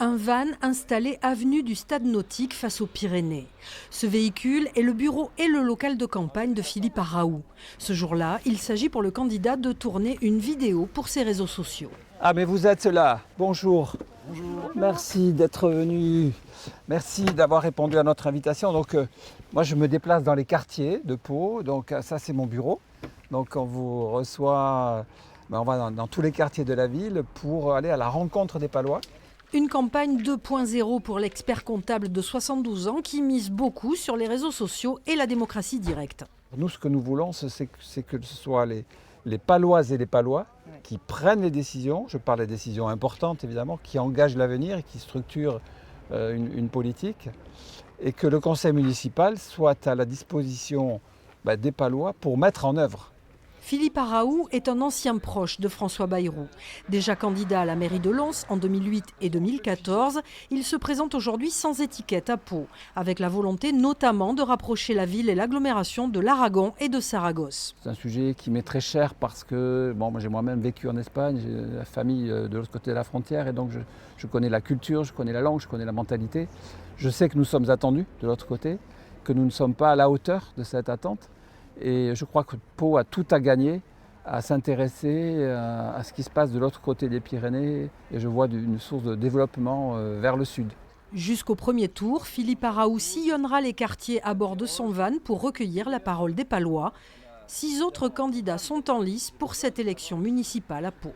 Un van installé avenue du Stade Nautique face aux Pyrénées. Ce véhicule est le bureau et le local de campagne de Philippe Araou. Ce jour-là, il s'agit pour le candidat de tourner une vidéo pour ses réseaux sociaux. Ah mais vous êtes là, bonjour. Bonjour. Merci d'être venu, merci d'avoir répondu à notre invitation. Donc moi je me déplace dans les quartiers de Pau, donc ça c'est mon bureau. Donc on vous reçoit, on va dans tous les quartiers de la ville pour aller à la rencontre des Palois. Une campagne 2.0 pour l'expert comptable de 72 ans qui mise beaucoup sur les réseaux sociaux et la démocratie directe. Nous, ce que nous voulons, c'est que ce soit les Paloises et les Palois qui prennent les décisions, je parle des décisions importantes évidemment, qui engagent l'avenir et qui structurent une politique, et que le conseil municipal soit à la disposition des Palois pour mettre en œuvre. Philippe Araou est un ancien proche de François Bayrou. Déjà candidat à la mairie de Lens en 2008 et 2014, il se présente aujourd'hui sans étiquette à Pau, avec la volonté notamment de rapprocher la ville et l'agglomération de l'Aragon et de Saragosse. C'est un sujet qui m'est très cher parce que moi j'ai moi-même vécu en Espagne, j'ai la famille de l'autre côté de la frontière et donc je connais la culture, je connais la langue, je connais la mentalité. Je sais que nous sommes attendus de l'autre côté, que nous ne sommes pas à la hauteur de cette attente. Et je crois que Pau a tout à gagner à s'intéresser à ce qui se passe de l'autre côté des Pyrénées. Et je vois une source de développement vers le sud. Jusqu'au premier tour, Philippe Araou sillonnera les quartiers à bord de son van pour recueillir la parole des Palois. 6 autres candidats sont en lice pour cette élection municipale à Pau.